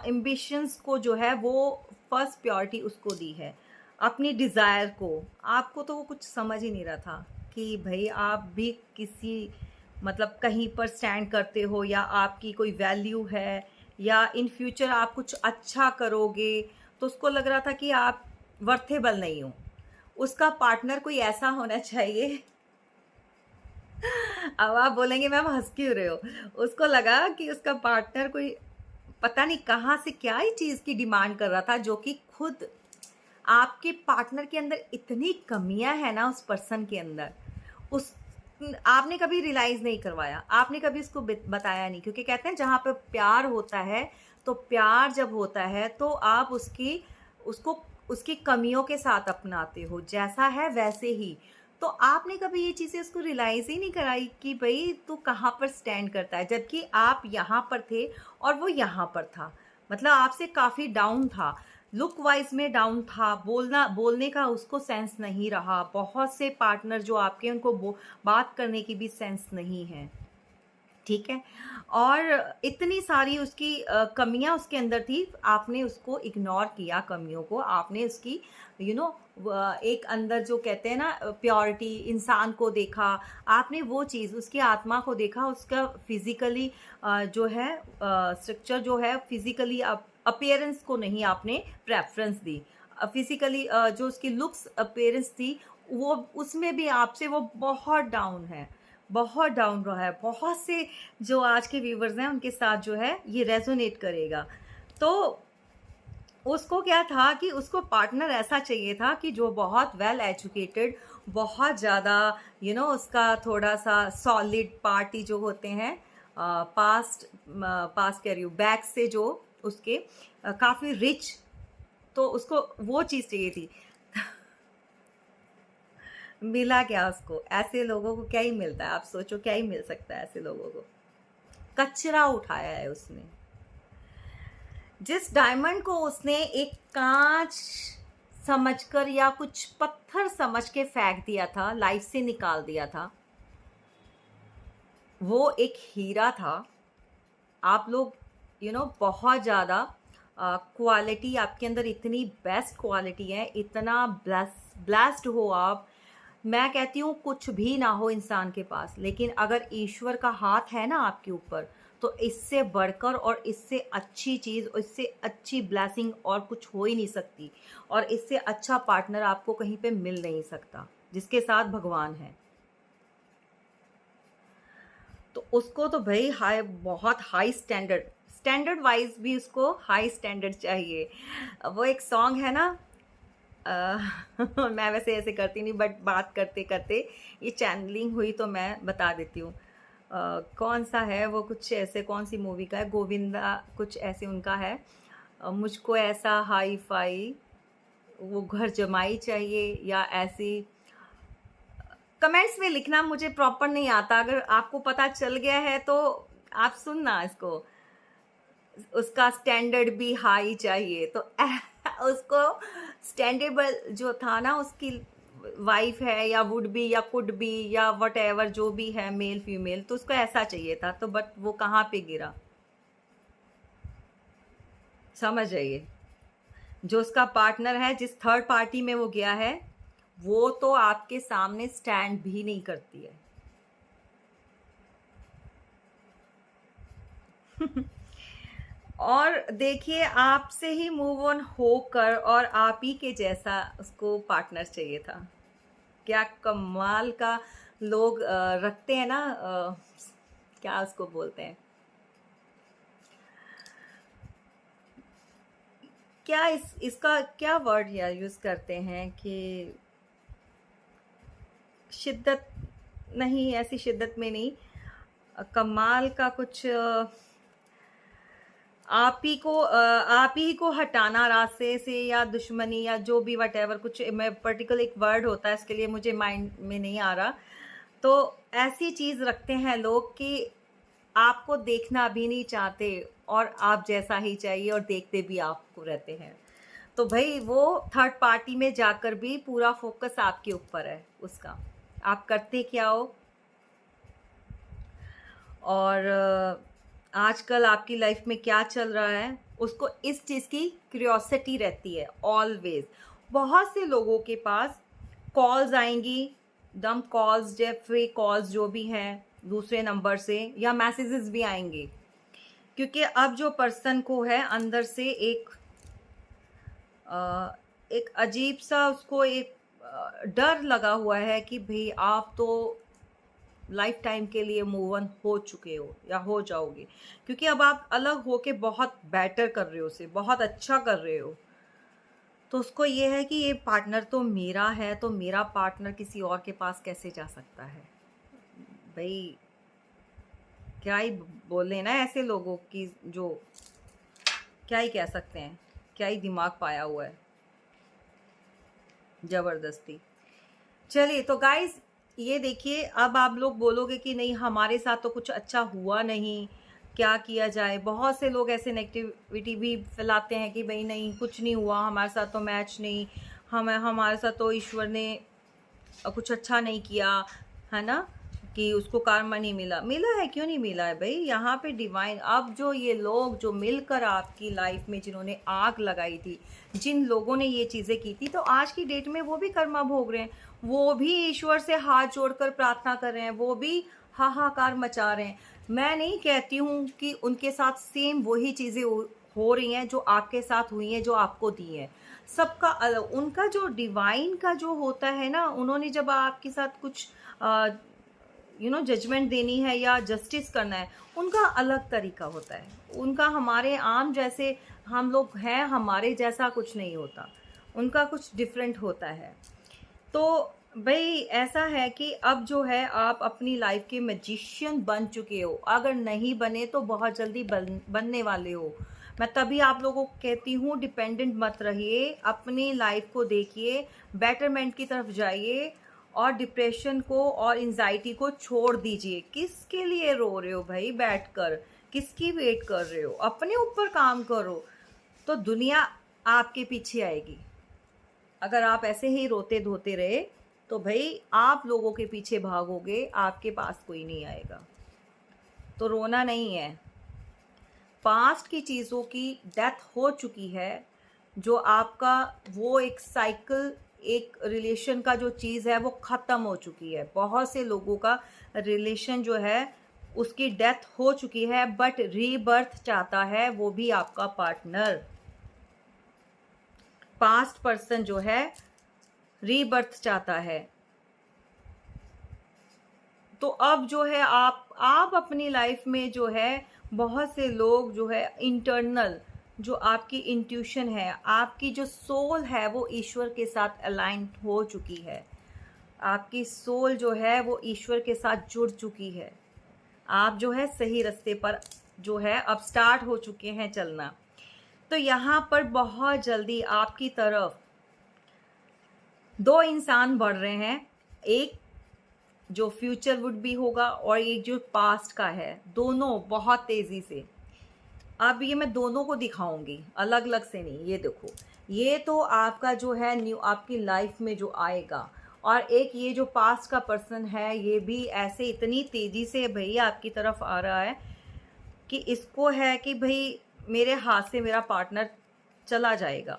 एम्बिशंस को जो है वो फर्स्ट प्योरिटी उसको दी है, अपनी डिज़ायर को। आपको तो वो कुछ समझ ही नहीं रहा था कि भाई आप भी किसी मतलब कहीं पर स्टैंड करते हो या आपकी कोई वैल्यू है या इन फ्यूचर आप कुछ अच्छा करोगे। तो उसको लग रहा था कि आप वर्थेबल नहीं हो। उसका पार्टनर कोई ऐसा होना चाहिए अब आप बोलेंगे मैम हंस क्यों रहे हो। उसको लगा कि उसका पार्टनर कोई पता नहीं कहाँ से क्या ही चीज़ की डिमांड कर रहा था, जो कि खुद आपके पार्टनर के अंदर इतनी कमियां है ना, उस पर्सन के अंदर, उस आपने कभी रियलाइज नहीं करवाया, आपने कभी उसको बताया नहीं। क्योंकि कहते हैं जहाँ पे प्यार होता है, तो प्यार जब होता है तो आप उसको उसकी कमियों के साथ अपनाते हो, जैसा है वैसे ही। तो आपने कभी ये चीज़ें उसको रियलाइज ही नहीं कराई कि भाई तू कहाँ पर स्टैंड करता है, जबकि आप यहाँ पर थे और वो यहाँ पर था। मतलब आपसे काफ़ी डाउन था, लुक वाइज में डाउन था, बोलने का उसको सेंस नहीं रहा। बहुत से पार्टनर जो आपके, उनको बात करने की भी सेंस नहीं है, ठीक है। और इतनी सारी उसकी कमियां उसके अंदर थी, आपने उसको इग्नोर किया कमियों को। आपने उसकी एक अंदर जो कहते हैं ना प्योरिटी, इंसान को देखा आपने, वो चीज़ उसकी आत्मा को देखा, उसका फिजिकली जो है स्ट्रक्चर जो है, फिजिकली अपीयरेंस को नहीं आपने प्रेफरेंस दी। फिजिकली जो उसकी लुक्स अपीयरेंस थी वो, उसमें भी आपसे वो बहुत डाउन है, बहुत डाउन रहा है। बहुत से जो आज के व्यूवर्स हैं उनके साथ जो है ये रेजोनेट करेगा। तो उसको क्या था कि उसको पार्टनर ऐसा चाहिए था कि जो बहुत वेल एजुकेटेड, बहुत ज़्यादा उसका थोड़ा सा सॉलिड पार्टी जो होते हैं, पास्ट कह रही हूँ, बैक से जो उसके काफ़ी रिच, तो उसको वो चीज़ चाहिए थी। मिला क्या उसको? ऐसे लोगों को क्या ही मिलता है, आप सोचो क्या ही मिल सकता है ऐसे लोगों को। कचरा उठाया है उसने। जिस डायमंड को उसने एक कांच समझकर या कुछ पत्थर समझ के फेंक दिया था, लाइफ से निकाल दिया था, वो एक हीरा था। आप लोग बहुत ज़्यादा क्वालिटी आपके अंदर, इतनी बेस्ट क्वालिटी है, इतना ब्लेस्ड हो आप। मैं कहती हूँ कुछ भी ना हो इंसान के पास, लेकिन अगर ईश्वर का हाथ है ना आपके ऊपर, तो इससे बढ़कर और इससे अच्छी चीज़, इससे अच्छी ब्लेसिंग और कुछ हो ही नहीं सकती। और इससे अच्छा पार्टनर आपको कहीं पे मिल नहीं सकता, जिसके साथ भगवान है। तो उसको तो भाई बहुत हाई स्टैंडर्ड वाइज भी उसको हाई स्टैंडर्ड चाहिए। वो एक सॉन्ग है ना, मैं वैसे ऐसे करती नहीं, बट बात करते करते ये चैनलिंग हुई तो मैं बता देती हूँ। कौन सा है वो, कुछ ऐसे, कौन सी मूवी का है, गोविंदा कुछ ऐसे उनका है। मुझको ऐसा हाई फाई वो घर जमाई चाहिए, या ऐसी। कमेंट्स में लिखना, मुझे प्रॉपर नहीं आता, अगर आपको पता चल गया है तो आप सुनना इसको। उसका स्टैंडर्ड भी हाई चाहिए, तो उसको स्टैंडेबल जो था ना, उसकी वाइफ है या वुड बी या कुड बी या वट एवर जो भी है, मेल फीमेल, तो उसको ऐसा चाहिए था। तो बट वो कहाँ पे गिरा, समझ जाइए। जो उसका पार्टनर है, जिस थर्ड पार्टी में वो गया है, वो तो आपके सामने स्टैंड भी नहीं करती है। और देखिए आपसे ही मूव ऑन होकर और आप ही के जैसा उसको पार्टनर चाहिए था। क्या कमाल का लोग रखते हैं ना, क्या उसको बोलते हैं, क्या इसका क्या वर्ड यार यूज करते हैं कि शिद्दत नहीं, ऐसी शिद्दत में नहीं, कमाल का कुछ आप ही को हटाना रास्ते से, या दुश्मनी, या जो भी वट एवर, कुछ मैं पर्टिकुलर एक वर्ड होता है इसके लिए, मुझे माइंड में नहीं आ रहा। तो ऐसी चीज़ रखते हैं लोग कि आपको देखना भी नहीं चाहते और आप जैसा ही चाहिए और देखते भी आपको रहते हैं। तो भाई वो थर्ड पार्टी में जाकर भी पूरा फोकस आपके ऊपर है उसका, आप करते क्या हो। और आजकल आपकी लाइफ में क्या चल रहा है उसको इस चीज़ की क्यूरियोसिटी रहती है ऑलवेज। बहुत से लोगों के पास कॉल्स आएंगी, डम कॉल्स, जो फेक कॉल्स जो भी हैं दूसरे नंबर से, या मैसेजेस भी आएंगे, क्योंकि अब जो पर्सन को है अंदर से एक अजीब सा उसको एक डर लगा हुआ है कि भाई आप तो लाइफ टाइम के लिए मूव ऑन हो चुके हो या हो जाओगे, क्योंकि अब आप अलग होके बहुत बेटर कर रहे हो, उसे बहुत अच्छा कर रहे हो। तो उसको ये है कि ये पार्टनर तो मेरा है, तो मेरा पार्टनर किसी और के पास कैसे जा सकता है। भाई क्या ही बोले ना ऐसे लोगों की, जो क्या ही कह सकते हैं, क्या ही दिमाग पाया हुआ है जबरदस्ती। चलिए तो गाइज ये देखिए, अब आप लोग बोलोगे कि नहीं हमारे साथ तो कुछ अच्छा हुआ नहीं, क्या किया जाए। बहुत से लोग ऐसे नेगेटिविटी भी फैलाते हैं कि भाई नहीं कुछ नहीं हुआ, हमारे साथ तो मैच नहीं, हमारे साथ तो ईश्वर ने कुछ अच्छा नहीं किया, है ना, कि उसको कर्मा नहीं मिला। मिला है, क्यों नहीं मिला है भाई, यहाँ पे डिवाइन। अब जो ये लोग जो मिलकर आपकी लाइफ में जिन्होंने आग लगाई थी, जिन लोगों ने ये चीज़ें की थी, तो आज की डेट में वो भी कर्मा भोग रहे हैं, वो भी ईश्वर से हाथ जोड़कर प्रार्थना कर रहे हैं, वो भी हाहाकार मचा रहे हैं। मैं नहीं कहती हूँ कि उनके साथ सेम वही चीज़ें हो रही हैं जो आपके साथ हुई हैं, जो आपको दी हैं। सबका अलग, उनका जो डिवाइन का जो होता है ना, उन्होंने जब आपके साथ कुछ जजमेंट देनी है या जस्टिस करना है, उनका अलग तरीका होता है। उनका हमारे आम जैसे हम लोग हैं, हमारे जैसा कुछ नहीं होता, उनका कुछ डिफरेंट होता है। तो भाई ऐसा है कि अब जो है आप अपनी लाइफ के मैजिशियन बन चुके हो, अगर नहीं बने तो बहुत जल्दी बनने वाले हो। मैं तभी आप लोगों को कहती हूँ डिपेंडेंट मत रहिए, अपनी लाइफ को देखिए, बेटरमेंट की तरफ जाइए और डिप्रेशन को और एंजाइटी को छोड़ दीजिए। किसके लिए रो रहे हो भाई बैठकर, किसकी वेट कर रहे हो, अपने ऊपर काम करो तो दुनिया आपके पीछे आएगी। अगर आप ऐसे ही रोते धोते रहे तो भाई आप लोगों के पीछे भागोगे, आपके पास कोई नहीं आएगा। तो रोना नहीं है, पास्ट की चीज़ों की डेथ हो चुकी है, जो आपका वो एक साइकिल, एक रिलेशन का जो चीज़ है वो ख़त्म हो चुकी है। बहुत से लोगों का रिलेशन जो है उसकी डेथ हो चुकी है, बट रीबर्थ चाहता है वो भी आपका पार्टनर। पास्ट पर्सन जो है रीबर्थ चाहता है। तो अब जो है आप अपनी लाइफ में जो है, बहुत से लोग जो है इंटरनल, जो आपकी इंट्यूशन है, आपकी जो सोल है वो ईश्वर के साथ अलाइन हो चुकी है। आपकी सोल जो है वो ईश्वर के साथ जुड़ चुकी है। आप जो है सही रास्ते पर जो है अब स्टार्ट हो चुके हैं चलना। तो यहाँ पर बहुत जल्दी आपकी तरफ दो इंसान बढ़ रहे हैं, एक जो फ्यूचर वुड भी होगा और एक जो पास्ट का है, दोनों बहुत तेज़ी से। अब ये मैं दोनों को दिखाऊंगी, अलग अलग से नहीं। ये देखो, ये तो आपका जो है न्यू आपकी लाइफ में जो आएगा, और एक ये जो पास्ट का पर्सन है ये भी ऐसे इतनी तेज़ी से भाई आपकी तरफ आ रहा है कि इसको है कि भाई मेरे हाथ से मेरा पार्टनर चला जाएगा,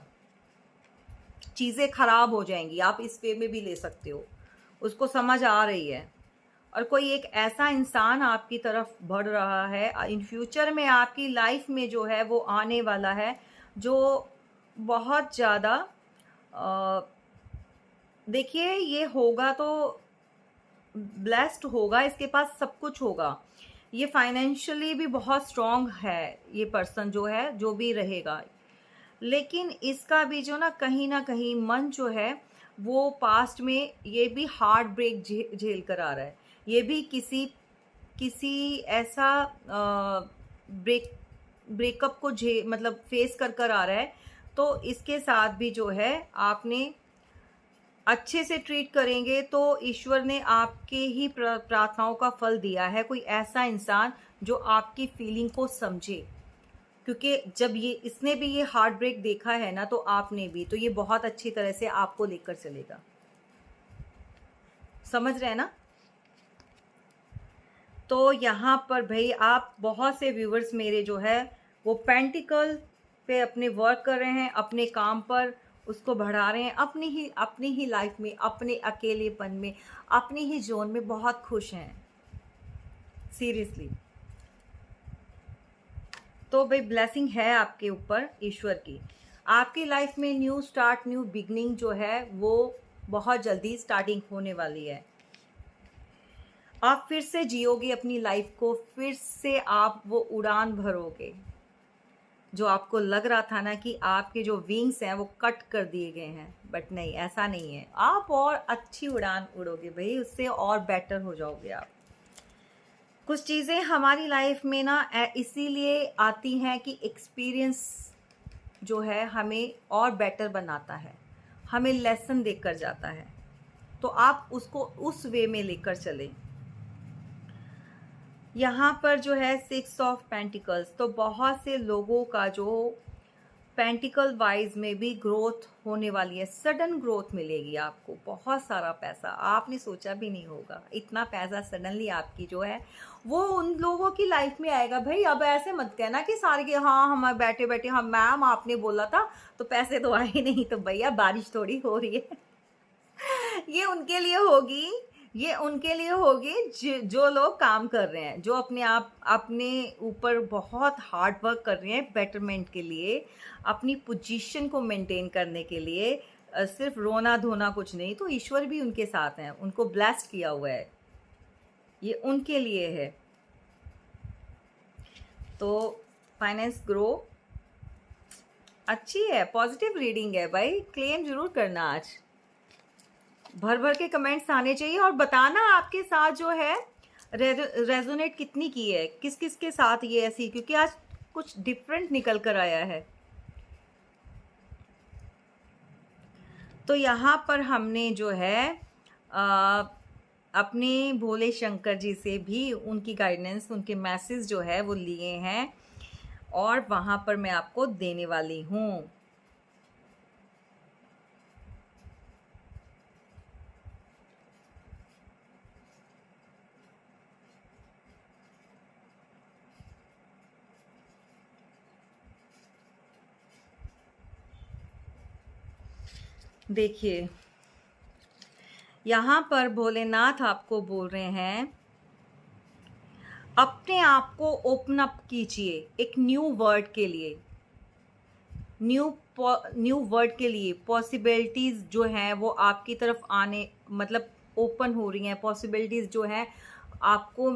चीज़ें खराब हो जाएंगी। आप इस वे में भी ले सकते हो, उसको समझ आ रही है। और कोई एक ऐसा इंसान आपकी तरफ बढ़ रहा है। इन फ्यूचर में आपकी लाइफ में जो है वो आने वाला है, जो बहुत ज़्यादा देखिए ये होगा तो ब्लेस्ड होगा, इसके पास सब कुछ होगा। ये फाइनेंशियली भी बहुत स्ट्रांग है ये पर्सन जो है, जो भी रहेगा। लेकिन इसका भी जो ना कहीं मन जो है वो पास्ट में ये भी हार्ट ब्रेक झेल कर आ रहा है। ये भी किसी किसी ऐसा ब्रेकअप को मतलब फेस कर आ रहा है। तो इसके साथ भी जो है आपने अच्छे से ट्रीट करेंगे तो ईश्वर ने आपके ही प्रार्थनाओं का फल दिया है। कोई ऐसा इंसान जो आपकी फीलिंग को समझे, क्योंकि जब ये इसने भी ये हार्ट ब्रेक देखा है ना, तो आपने भी, तो ये बहुत अच्छी तरह से आपको लेकर चलेगा। समझ रहे हैं ना? तो यहाँ पर भाई आप बहुत से व्यूवर्स मेरे जो है वो पेंटिकल पे अपने वर्क कर रहे हैं, अपने काम पर उसको बढ़ा रहे हैं, अपनी ही लाइफ में, अपने अकेलेपन में, अपनी ही जोन में बहुत खुश हैं सीरियसली। तो भाई ब्लेसिंग है आपके ऊपर ईश्वर की। आपकी लाइफ में न्यू स्टार्ट, न्यू बिगनिंग जो है वो बहुत जल्दी स्टार्टिंग होने वाली है। आप फिर से जियोगे अपनी लाइफ को, फिर से आप वो उड़ान भरोगे जो आपको लग रहा था ना कि आपके जो विंग्स हैं वो कट कर दिए गए हैं, बट नहीं, ऐसा नहीं है। आप और अच्छी उड़ान उड़ोगे भाई, उससे और बेटर हो जाओगे आप। कुछ चीज़ें हमारी लाइफ में ना इसीलिए आती हैं कि एक्सपीरियंस जो है हमें और बेटर बनाता है, हमें लेसन देकर जाता है। तो आप उसको उस वे में लेकर चलें। यहाँ पर जो है 6 ऑफ पेंटिकल्स, तो बहुत से लोगों का जो पेंटिकल वाइज में भी ग्रोथ होने वाली है। सडन ग्रोथ मिलेगी आपको, बहुत सारा पैसा, आपने सोचा भी नहीं होगा इतना पैसा सडनली आपकी जो है वो उन लोगों की लाइफ में आएगा। भाई अब ऐसे मत कहना कि सारे के हाँ हम बैठे बैठे हम मैम आपने बोला था तो पैसे तो आए नहीं। तो भैया बारिश थोड़ी हो रही है ये उनके लिए होगी, ये उनके लिए होगी जो लोग काम कर रहे हैं, जो अपने ऊपर बहुत हार्ड वर्क कर रहे हैं बेटरमेंट के लिए, अपनी पोजीशन को मेंटेन करने के लिए। सिर्फ रोना धोना कुछ नहीं, तो ईश्वर भी उनके साथ हैं, उनको ब्लेस्ड किया हुआ है, ये उनके लिए है। तो फाइनेंस ग्रो अच्छी है, पॉजिटिव रीडिंग है भाई। क्लेम जरूर करना, आज भर भर के कमेंट्स आने चाहिए और बताना आपके साथ जो है रेजोनेट कितनी की है, किस किस के साथ ये ऐसी, क्योंकि आज कुछ डिफरेंट निकल कर आया है। तो यहाँ पर हमने जो है अपने भोले शंकर जी से भी उनकी गाइडेंस, उनके मैसेज जो है वो लिए हैं और वहाँ पर मैं आपको देने वाली हूँ। देखिए यहाँ पर भोलेनाथ आपको बोल रहे हैं अपने आप को ओपन अप कीजिए एक न्यू वर्ड के लिए, न्यू वर्ड के लिए। पॉसिबिलिटीज़ जो हैं वो आपकी तरफ आने, मतलब ओपन हो रही हैं। पॉसिबिलिटीज़ जो हैं आपको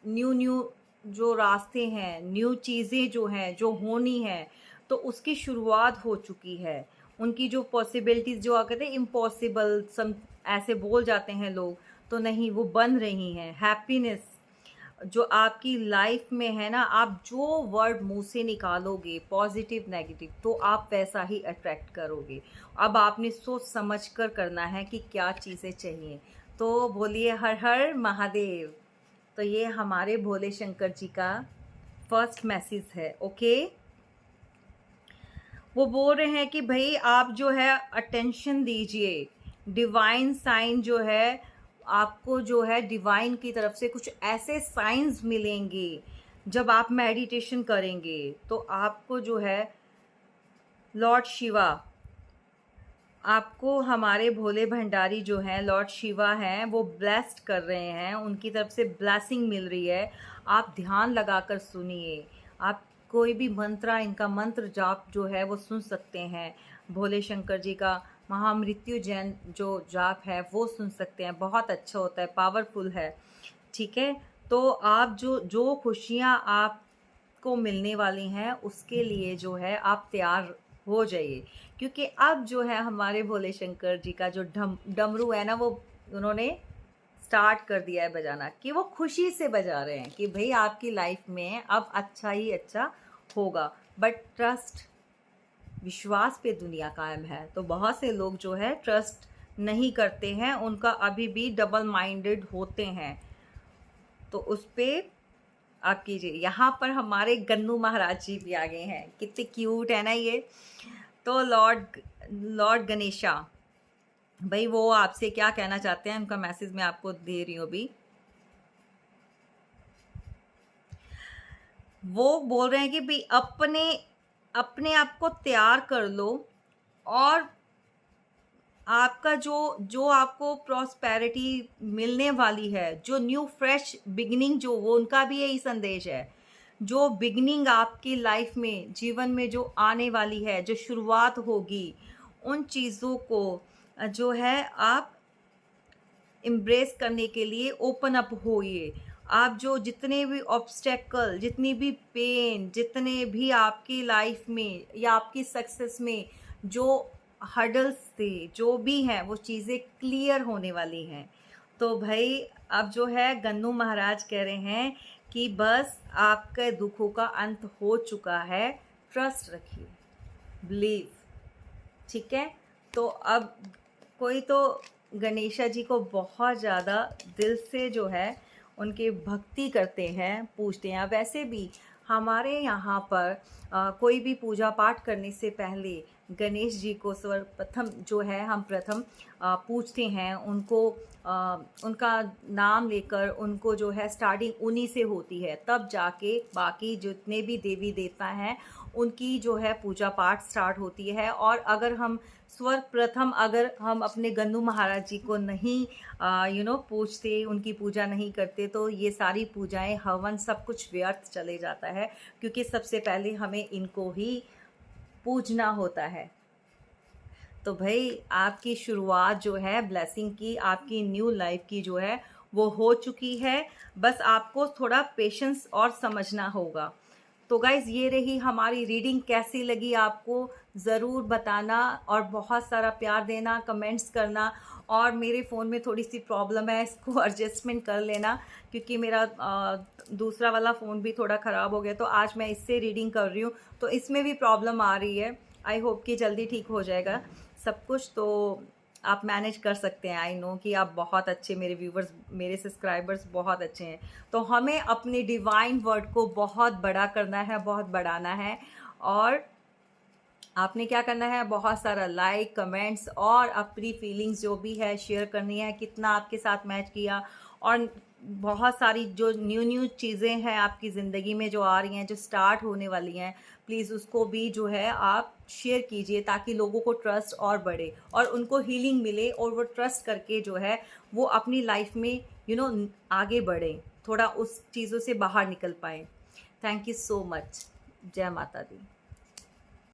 न्यू जो रास्ते हैं, न्यू चीज़ें जो हैं जो होनी है, तो उसकी शुरुआत हो चुकी है। उनकी जो पॉसिबिलिटीज़ जो कहते हैं इम्पॉसिबल सम ऐसे बोल जाते हैं लोग, तो नहीं, वो बन रही हैं। हैप्पीनेस जो आपकी लाइफ में है ना, आप जो वर्ड मुंह से निकालोगे पॉजिटिव नेगेटिव, तो आप वैसा ही अट्रैक्ट करोगे। अब आपने सोच समझ कर करना है कि क्या चीज़ें चाहिए। तो बोलिए हर हर महादेव। तो ये हमारे भोले शंकर जी का फर्स्ट मैसेज है। ओके, वो बोल रहे हैं कि भाई आप जो है अटेंशन दीजिए। डिवाइन साइन जो है आपको जो है डिवाइन की तरफ से कुछ ऐसे साइंस मिलेंगे जब आप मेडिटेशन करेंगे, तो आपको जो है लॉर्ड शिवा आपको हमारे भोले भंडारी जो हैं लॉर्ड शिवा हैं वो ब्लेस्ड कर रहे हैं, उनकी तरफ से ब्लेसिंग मिल रही है। आप ध्यान लगाकर सुनिए, आप कोई भी मंत्रा, इनका मंत्र जाप जो है वो सुन सकते हैं। भोले शंकर जी का महामृत्यु जैन जो जाप है वो सुन सकते हैं, बहुत अच्छा होता है, पावरफुल है। ठीक है, तो आप जो खुशियाँ आपको मिलने वाली हैं उसके लिए जो है आप तैयार हो जाइए, क्योंकि अब जो है हमारे भोले शंकर जी का जो डमरू है ना वो उन्होंने स्टार्ट कर दिया है बजाना, कि वो खुशी से बजा रहे हैं कि भाई आपकी लाइफ में अब अच्छा ही अच्छा होगा। बट ट्रस्ट, विश्वास पे दुनिया कायम है। तो बहुत से लोग जो है ट्रस्ट नहीं करते हैं, उनका अभी भी डबल माइंडेड होते हैं, तो उस पर आप कीजिए। यहाँ पर हमारे गन्नू महाराज जी भी आ गए हैं, कितने क्यूट है ना ये। तो लॉर्ड गणेशा भाई वो आपसे क्या कहना चाहते हैं, उनका मैसेज मैं आपको दे रही हूँ अभी। वो बोल रहे हैं कि भाई अपने आप को तैयार कर लो, और आपका जो आपको प्रॉस्पेरिटी मिलने वाली है, जो न्यू फ्रेश बिगनिंग, जो वो उनका भी यही संदेश है। जो बिगनिंग आपकी लाइफ में, जीवन में जो आने वाली है, जो शुरुआत होगी, उन चीज़ों को जो है आप एम्ब्रेस करने के लिए ओपन अप होइए। आप जो जितने भी ऑब्स्टेकल, जितनी भी पेन, जितने भी आपकी लाइफ में या आपकी सक्सेस में जो हर्डल्स थे, जो भी हैं, वो चीज़ें क्लियर होने वाली हैं। तो भाई अब जो है गन्नू महाराज कह रहे हैं कि बस आपके दुखों का अंत हो चुका है, ट्रस्ट रखिए, बिलीव। ठीक है, तो अब कोई तो गणेशा जी को बहुत ज़्यादा दिल से जो है उनकी भक्ति करते हैं, पूजते हैं। वैसे भी हमारे यहाँ पर कोई भी पूजा पाठ करने से पहले गणेश जी को सर्वप्रथम जो है हम प्रथम पूजते हैं, उनको उनका नाम लेकर उनको जो है स्टार्टिंग उन्हीं से होती है, तब जाके बाकी जितने भी देवी देवता हैं उनकी जो है पूजा पाठ स्टार्ट होती है। और अगर हम सर्वप्रथम अगर हम अपने गन्नू महाराज जी को नहीं पूजते, उनकी पूजा नहीं करते, तो ये सारी पूजाएं, हवन, सब कुछ व्यर्थ चले जाता है, क्योंकि सबसे पहले हमें इनको ही पूजना होता है। तो भाई आपकी शुरुआत जो है ब्लेसिंग की, आपकी न्यू लाइफ की जो है वो हो चुकी है, बस आपको थोड़ा पेशेंस और समझना होगा। तो गाइज़ ये रही हमारी रीडिंग, कैसी लगी आपको ज़रूर बताना, और बहुत सारा प्यार देना, कमेंट्स करना। और मेरे फ़ोन में थोड़ी सी प्रॉब्लम है, इसको एडजस्टमेंट कर लेना, क्योंकि मेरा दूसरा वाला फ़ोन भी थोड़ा ख़राब हो गया, तो आज मैं इससे रीडिंग कर रही हूँ, तो इसमें भी प्रॉब्लम आ रही है। आई होप कि जल्दी ठीक हो जाएगा सब कुछ, तो आप मैनेज कर सकते हैं। आई नो कि आप बहुत अच्छे, मेरे व्यूवर्स, मेरे सब्सक्राइबर्स बहुत अच्छे हैं। तो हमें अपने डिवाइन वर्ड को बहुत बड़ा करना है, बहुत बढ़ाना है, और आपने क्या करना है, बहुत सारा लाइक, कमेंट्स और अपनी फीलिंग्स जो भी है शेयर करनी है, कितना आपके साथ मैच किया, और बहुत सारी जो न्यू चीज़ें हैं आपकी ज़िंदगी में जो आ रही हैं, जो स्टार्ट होने वाली हैं, प्लीज़ उसको भी जो है आप शेयर कीजिए, ताकि लोगों को ट्रस्ट और बढ़े और उनको हीलिंग मिले, और वो ट्रस्ट करके जो है वो अपनी लाइफ में आगे बढ़े, थोड़ा उस चीज़ों से बाहर निकल पाए। Thank you so much. जय माता दी।